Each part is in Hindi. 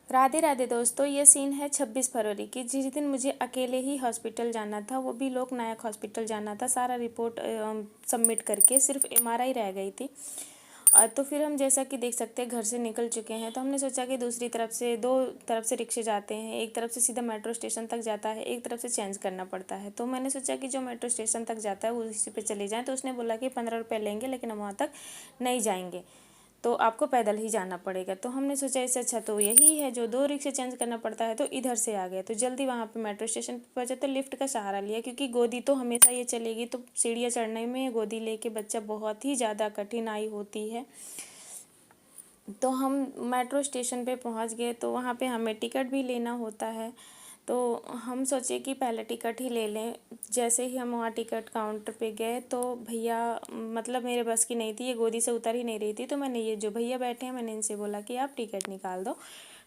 राधे राधे दोस्तों, ये सीन है 26 फरवरी की, जिस दिन मुझे अकेले ही हॉस्पिटल जाना था, वो भी लोक नायक हॉस्पिटल जाना था। सारा रिपोर्ट सबमिट करके सिर्फ एमआरआई रह गई थी। तो फिर हम जैसा कि देख सकते हैं घर से निकल चुके हैं, तो हमने सोचा कि दूसरी तरफ से दो तरफ से रिक्शे जाते हैं। एक तरफ से सीधा मेट्रो स्टेशन तक जाता है, एक तरफ से चेंज करना पड़ता है। तो मैंने सोचा कि जो मेट्रो स्टेशन तक जाता है उसी पे चले जाएँ। तो उसने बोला कि 15 रुपये लेंगे, लेकिन हम वहाँ तक नहीं जाएंगे, तो आपको पैदल ही जाना पड़ेगा। तो हमने सोचा इससे अच्छा तो यही है, जो दो रिक्शे चेंज करना पड़ता है। तो इधर से आ गए, तो जल्दी वहाँ पे मेट्रो स्टेशन पे पहुँचे, तो लिफ्ट का सहारा लिया, क्योंकि गोदी तो हमेशा ये चलेगी, तो सीढ़ियाँ चढ़ने में गोदी लेके बच्चा बहुत ही ज़्यादा कठिनाई होती है। तो हम मेट्रो स्टेशन पे पहुँच गए, तो वहाँ पे हमें टिकट भी लेना होता है। तो हम सोचे कि पहले टिकट ही ले लें। जैसे ही हम वहाँ टिकट काउंटर पे गए, तो भैया मतलब मेरे बस की नहीं थी, ये गोदी से उतर ही नहीं रही थी। तो मैंने ये जो भैया बैठे हैं, मैंने इनसे बोला कि आप टिकट निकाल दो।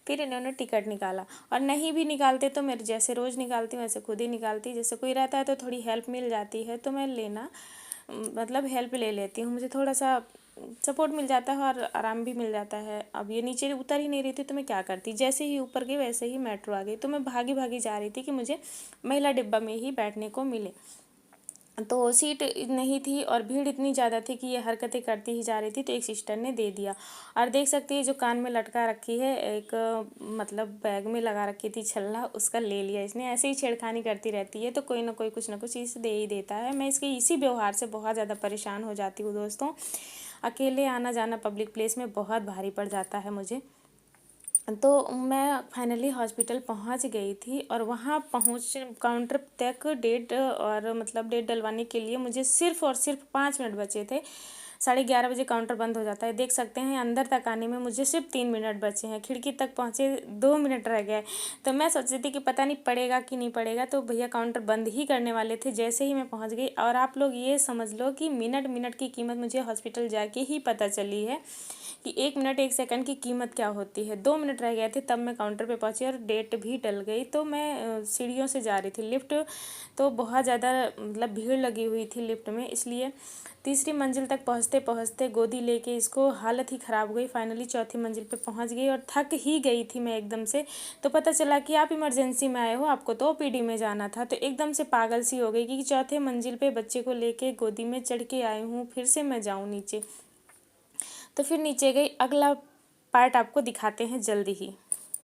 फिर इन्होंने टिकट निकाला, और नहीं भी निकालते तो मेरे जैसे रोज़ निकालती हूँ वैसे खुद ही निकालती। जैसे कोई रहता है तो थोड़ी हेल्प मिल जाती है, तो मैं लेना मतलब हेल्प ले लेती हूँ, मुझे थोड़ा सा सपोर्ट मिल जाता है और आराम भी मिल जाता है। अब ये नीचे उतर ही नहीं रही थी, तो मैं क्या करती, जैसे ही ऊपर गई वैसे ही मेट्रो आ गई। तो मैं भागी भागी जा रही थी कि मुझे महिला डिब्बा में ही बैठने को मिले। तो सीट नहीं थी और भीड़ इतनी ज़्यादा थी कि ये हरकतें करती ही जा रही थी। तो एक सिस्टर ने दे दिया, और देख सकती है जो कान में लटका रखी है, एक मतलब बैग में लगा रखी थी छल्ला, उसका ले लिया इसने। ऐसे ही छेड़खानी करती रहती है, तो कोई ना कोई कुछ ना कुछ चीज़ दे ही देता है। मैं इसके इसी व्यवहार से बहुत ज़्यादा परेशान हो जाती हूँ दोस्तों। अकेले आना जाना पब्लिक प्लेस में बहुत भारी पड़ जाता है मुझे। तो मैं फाइनली हॉस्पिटल पहुंच गई थी, और वहां पहुंच काउंटर तक डेट और मतलब डेट डलवाने के लिए मुझे सिर्फ और सिर्फ 5 मिनट बचे थे। 11:30 बजे काउंटर बंद हो जाता है, देख सकते हैं। अंदर तक आने में मुझे सिर्फ 3 मिनट बचे हैं, खिड़की तक पहुंचे 2 मिनट रह गए। तो मैं सोच रही थी कि पता नहीं पड़ेगा कि नहीं पड़ेगा, तो भैया काउंटर बंद ही करने वाले थे जैसे ही मैं पहुंच गई। और आप लोग ये समझ लो कि मिनट मिनट की कीमत मुझे हॉस्पिटल जाके ही पता चली है कि 1 मिनट 1 सेकंड की कीमत क्या होती है। 2 मिनट रह गए थे तब मैं काउंटर पे पहुंची, और डेट भी डल गई। तो मैं सीढ़ियों से जा रही थी, लिफ्ट तो बहुत ज़्यादा मतलब भीड़ लगी हुई थी लिफ्ट में, इसलिए तीसरी मंजिल तक पहुंचते पहुंचते गोदी लेके इसको हालत ही ख़राब हो गई। फाइनली चौथी मंजिल पे पहुंच गई, और थक ही गई थी मैं एकदम से। तो पता चला कि आप इमरजेंसी में आए हो, आपको तो ओपीडी में जाना था। तो एकदम से पागल सी हो गई कि चौथे मंजिल पे बच्चे को लेके गोदी में चढ़ के आई हूँ, फिर से मैं जाऊँ नीचे। तो फिर नीचे गई, अगला पार्ट आपको दिखाते हैं जल्दी ही।